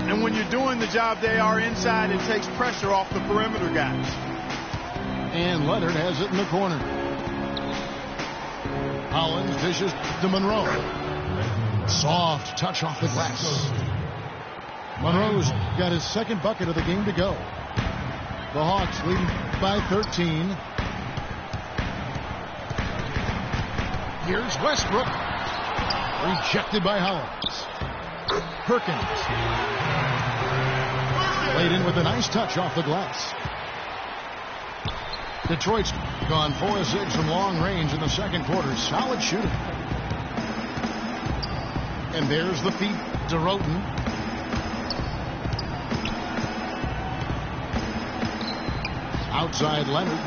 And when you're doing the job they are inside, it takes pressure off the perimeter guys. And Leonard has it in the corner. Hollins dishes to Monroe. Soft touch off the glass. Monroe's got his second bucket of the game to go. The Hawks leading by 13. Here's Westbrook. Rejected by Hollins. Perkins. Laid in with a nice touch off the glass. Detroit's gone 4 of 6 from long range in the second quarter. Solid shooting. And there's the feed to Roten. Outside Leonard.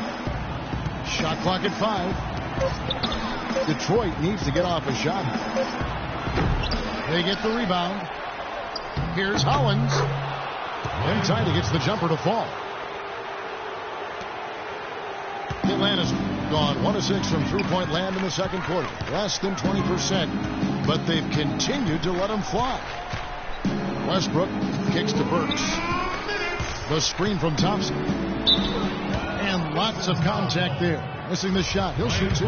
Shot clock at 5. Detroit needs to get off a shot. They get the rebound. Here's Hollins. And Tidy gets the jumper to fall. Atlanta's gone 1 of 6 from three-point land in the second quarter. Less than 20%. But they've continued to let them fly. Westbrook kicks to Burks. The screen from Thompson. And lots of contact there. Missing the shot. He'll shoot 2.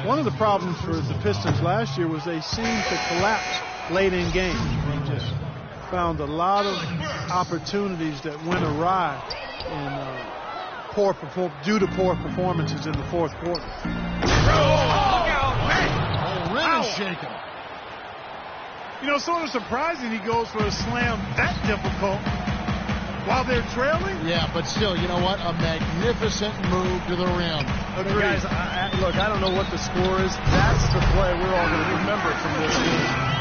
One of the problems for the Pistons last year was they seemed to collapse late in games. They just found a lot of opportunities that went awry due to poor performances in the fourth quarter. Rim is shaken. You know, sort of surprising he goes for a slam that difficult while they're trailing. Yeah, but still, you know what? A magnificent move to the rim. Agreed. Guys, look, I don't know what the score is. That's the play we're all going to remember from this game.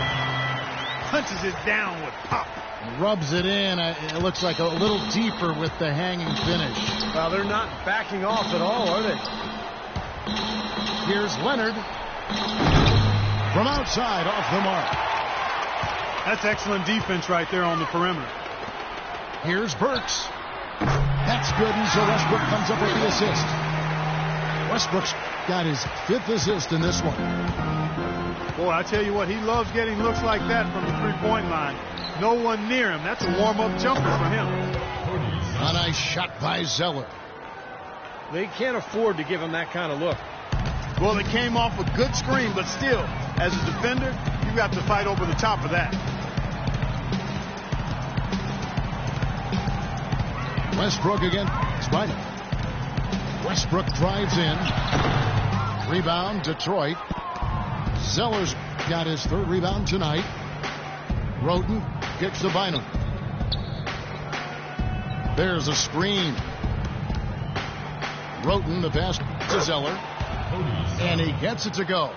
Punches it down with pop. Rubs it in. It looks like a little deeper with the hanging finish. Well, they're not backing off at all, are they? Here's Leonard. From outside, off the mark. That's excellent defense right there on the perimeter. Here's Burks. That's good, and so Westbrook comes up with the assist. Westbrook's got his 5th assist in this one. Boy, I tell you what, he loves getting looks like that from the three-point line. No one near him. That's a warm-up jumper for him. A nice shot by Zeller. They can't afford to give him that kind of look. Well, it came off a good screen, but still, as a defender, you got to fight over the top of that. Westbrook again. Spider. Westbrook drives in. Rebound, Detroit. Zeller's got his 3rd rebound tonight. Roten kicks to Bynum. There's a screen. Roten, the pass to Zeller. And he gets it to go.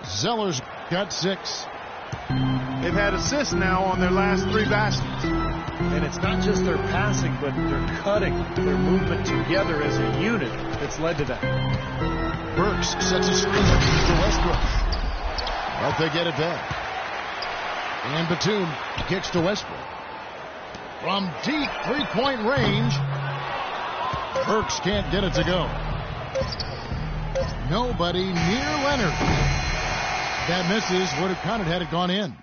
Zeller's got 6. They've had assists now on their last 3 baskets. And it's not just their passing, but their cutting, their movement together as a unit that's led to that. Burks sets a screen to Westbrook. But they get it back. And Batum kicks to Westbrook. From deep three-point range, Burks can't get it to go. Nobody near Leonard. That misses. Would have counted had it gone in.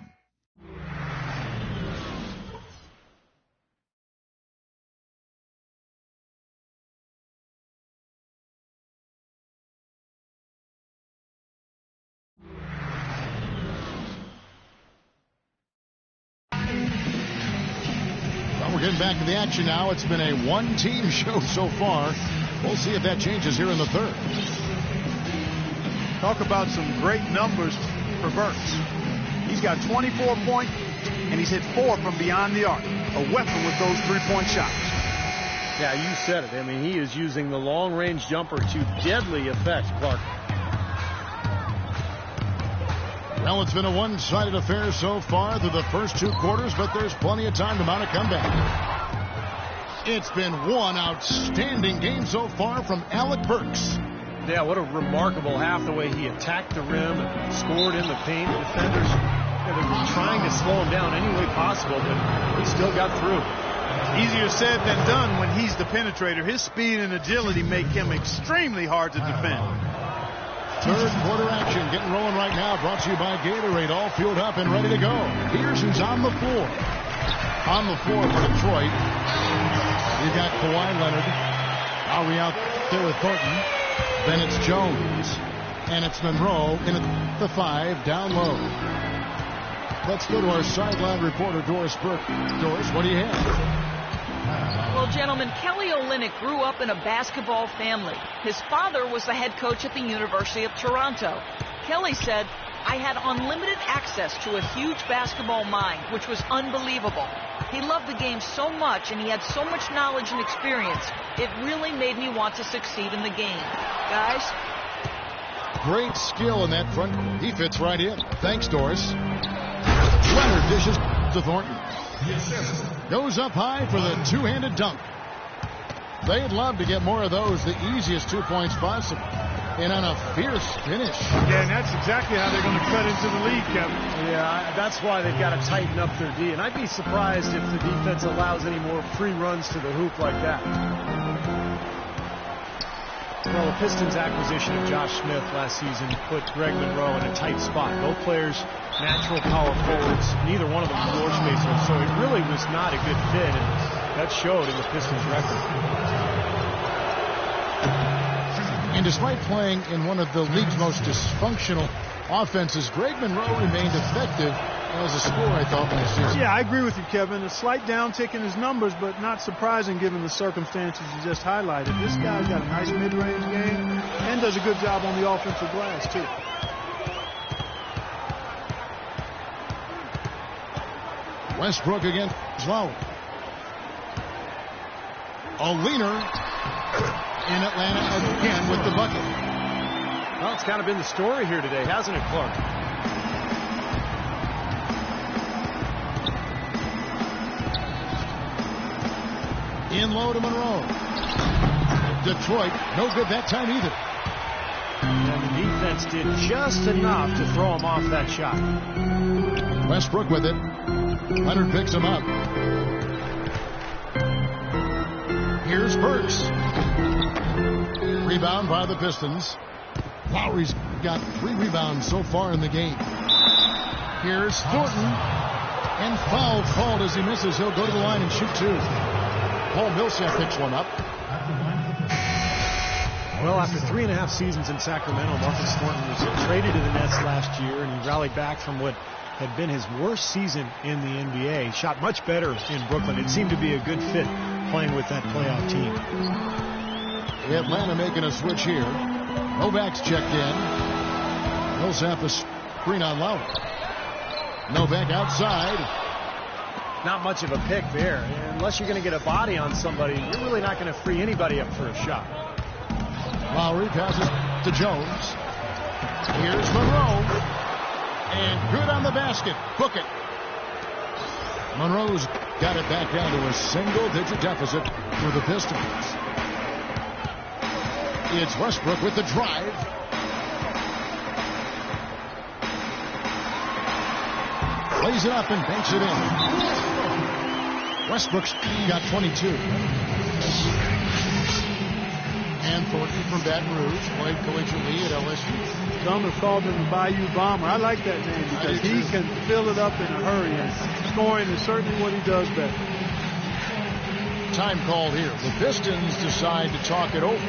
Well, we're getting back to the action now. It's been a one-team show so far. We'll see if that changes here in the 3rd. Talk about some great numbers for Burks. He's got 24 points, and he's hit 4 from beyond the arc. A weapon with those three-point shots. Yeah, you said it. I mean, he is using the long-range jumper to deadly effect, Clark. Well, it's been a one-sided affair so far through the first 2 quarters, but there's plenty of time to mount a comeback. It's been one outstanding game so far from Alec Burks. Yeah, what a remarkable half, the way he attacked the rim and scored in the paint. Defenders, they were trying to slow him down any way possible, but he still got through. Easier said than done when he's the penetrator. His speed and agility make him extremely hard to defend. Third quarter action getting rolling right now. Brought to you by Gatorade. All fueled up and ready to go. Here's who's on the floor. On the floor for Detroit. You've got Kawhi Leonard. Lowry out there with Thornton. Then it's Jones. And it's Monroe in at the 5 down low. Let's go to our sideline reporter, Doris Burke. Doris, what do you have? Well, gentlemen, Kelly Olynyk grew up in a basketball family. His father was the head coach at the University of Toronto. Kelly said, "I had unlimited access to a huge basketball mind, which was unbelievable. He loved the game so much, and he had so much knowledge and experience. It really made me want to succeed in the game." Guys? Great skill in that front. He fits right in. Thanks, Doris. Leonard dishes to Thornton. Goes up high for the two-handed dunk. They'd love to get more of those, the easiest 2 points possible. And on a fierce finish. Yeah, and that's exactly how they're going to cut into the lead, Kevin. Yeah, that's why they've got to tighten up their D. And I'd be surprised if the defense allows any more free runs to the hoop like that. Well, the Pistons' acquisition of Josh Smith last season put Greg Monroe in a tight spot. Both players, natural power forwards, neither one of them floor spacers, so it really was not a good fit, and that showed in the Pistons' record. And despite playing in one of the league's most dysfunctional offenses, Greg Monroe remained effective as a scorer, I thought, last season. Yeah, I agree with you, Kevin. A slight downtick in his numbers, but not surprising given the circumstances you just highlighted. This guy's got a nice mid-range game and does a good job on the offensive glass, too. Westbrook against Lowry. A leaner in Atlanta again with the bucket. Well, it's kind of been the story here today, hasn't it, Clark? In low to Monroe. Detroit, no good that time either. And the defense did just enough to throw him off that shot. Westbrook with it. Leonard picks him up. Here's Burks. Rebound by the Pistons. Lowry's got 3 rebounds so far in the game. Here's Thornton. And foul called as he misses. He'll go to the line and shoot 2. Paul Millsap picks one up. Well, after 3.5 seasons in Sacramento, Marcus Thornton was traded to the Nets last year, and he rallied back from what had been his worst season in the NBA. He shot much better in Brooklyn. It seemed to be a good fit playing with that playoff team. Atlanta making a switch here. Novak's checked in. Millsap a screen on Lowry. Novak outside. Not much of a pick there. Unless you're going to get a body on somebody, you're really not going to free anybody up for a shot. Lowry passes to Jones. Here's Monroe. And good on the basket. Book it. Monroe's got it back down to a single-digit deficit for the Pistons. It's Westbrook with the drive. Lays it up and banks it in. Westbrook's got 22. And Thornton from Baton Rouge played collegiately at LSU. Some have called him the Bayou Bomber. I like that name because he can fill it up in a hurry, and scoring is certainly what he does best. Time called here. The Pistons decide to talk it over.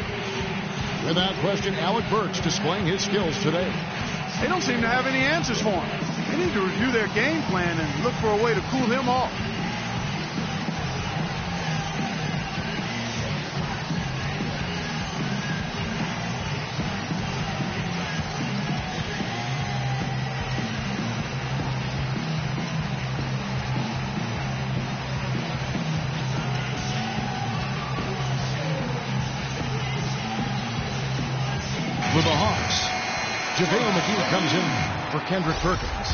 Without question, Alec Burks displaying his skills today. They don't seem to have any answers for him. They need to review their game plan and look for a way to cool him off. For the Hawks, JaVale McGee comes in for Kendrick Perkins.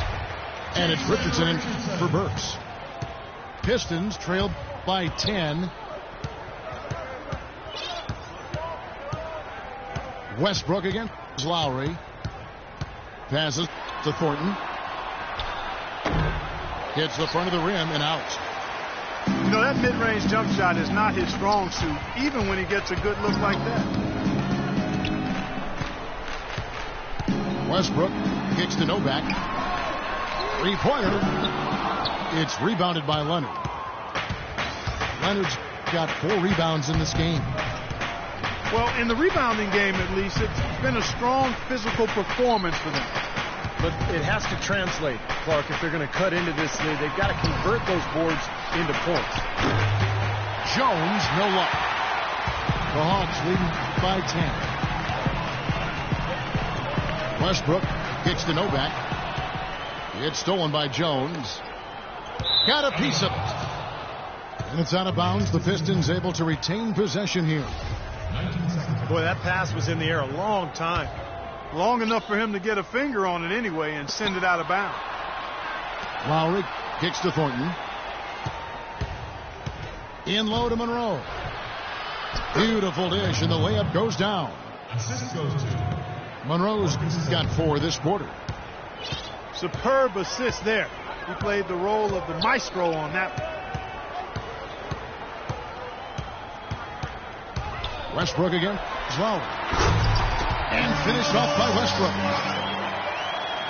And it's Richardson in for Burks. Pistons trailed by 10. Westbrook against Lowry. Passes to Thornton. Hits the front of the rim and out. You know, that mid-range jump shot is not his strong suit, even when he gets a good look like that. Westbrook kicks to Novak. Three-pointer. It's rebounded by Leonard. Leonard's got 4 rebounds in this game. Well, in the rebounding game, at least, it's been a strong physical performance for them. But it has to translate, Clark, if they're going to cut into this. They've got to convert those boards into points. Jones, no luck. The Hawks leading by 10. Westbrook kicks to Novak. It's stolen by Jones. Got a piece of it. And it's out of bounds. The Pistons able to retain possession here. Boy, that pass was in the air a long time. Long enough for him to get a finger on it anyway and send it out of bounds. Lowry kicks to Thornton. In low to Monroe. Beautiful dish, and the layup goes down. Monroe's got 4 this quarter. Superb assist there. He played the role of the maestro on that one. Westbrook again. Lowry. And finished off by Westbrook.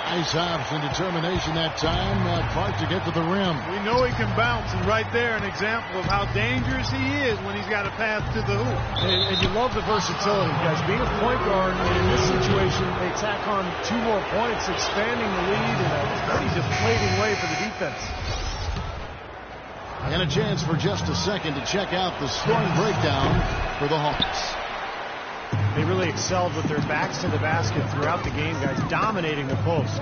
Nice hops and determination that time. Clark to get to the rim. We know he can bounce, and right there an example of how dangerous he is when he's got a path to the hoop. And you love the versatility, guys. Being a point guard, and in this situation, they tack on 2 more points, expanding the lead in a pretty deflating way for the defense. And a chance for just a second to check out the scoring breakdown for the Hawks. They really excelled with their backs to the basket throughout the game, guys, dominating the post.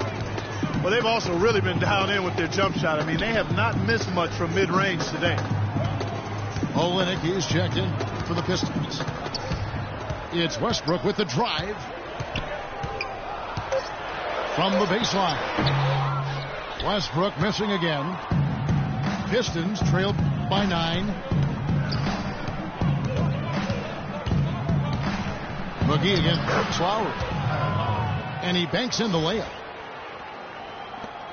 Well, they've also really been dialed in with their jump shot. I mean, they have not missed much from mid-range today. Olynyk is checked in for the Pistons. It's Westbrook with the drive. From the baseline. Westbrook missing again. Pistons trailed by 9. McGee again. Lowry. And he banks in the layup.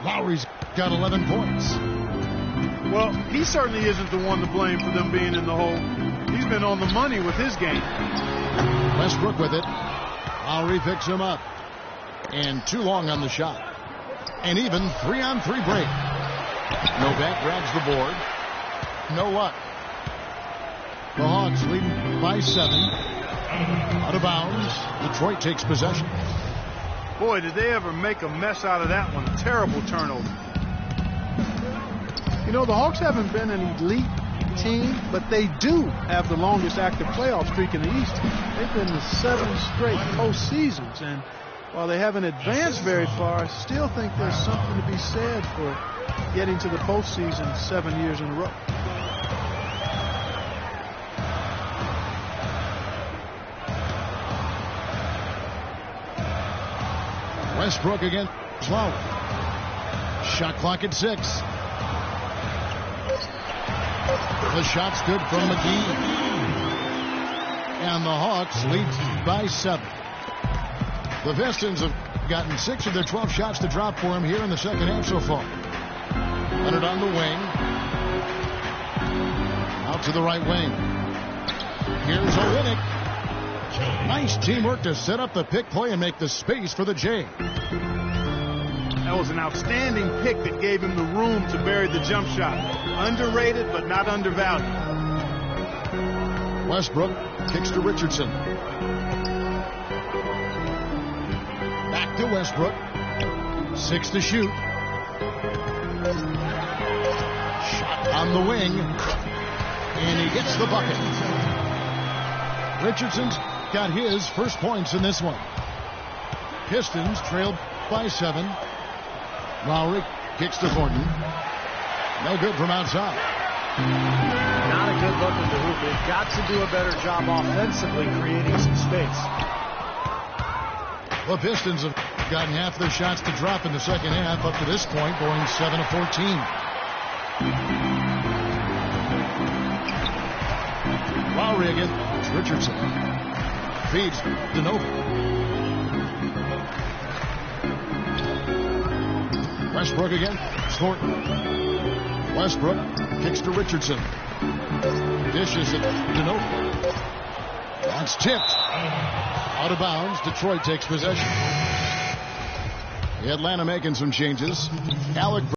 Lowry's got 11 points. Well, he certainly isn't the one to blame for them being in the hole. He's been on the money with his game. Westbrook with it. Lowry picks him up. And too long on the shot. An even 3-on-3 break. Novak grabs the board. No luck. The Hawks leading by 7. Out of bounds. Detroit takes possession. Boy, did they ever make a mess out of that one. Terrible turnover. You know, the Hawks haven't been an elite team, but they do have the longest active playoff streak in the East. They've been to 7 straight postseasons, and while they haven't advanced very far, I still think there's something to be said for getting to the postseason 7 years in a row. Westbrook again. Lowry. Shot clock at 6. The shot's good from McGee. And the Hawks lead by 7. The Pistons have gotten 6 of their 12 shots to drop for him here in the second half so far. Leonard on the wing. Out to the right wing. Here's Olynyk. Nice teamwork to set up the pick play and make the space for the J. That was an outstanding pick that gave him the room to bury the jump shot. Underrated, but not undervalued. Westbrook kicks to Richardson. Back to Westbrook. 6 to shoot. Shot on the wing. And he gets the bucket. Richardson's got his first points in this one. Pistons trailed by 7. Lowry kicks to Thornton. No good from outside. Not a good look at the hoop. They've got to do a better job offensively creating some space. The Pistons have gotten half their shots to drop in the second half up to this point, going 7 of 14. Lowry again. Richardson feeds DeNova. Westbrook again. Thornton. Westbrook kicks to Richardson. Dishes at DeNova. That's tipped. Out of bounds. Detroit takes possession. Atlanta making some changes. Alec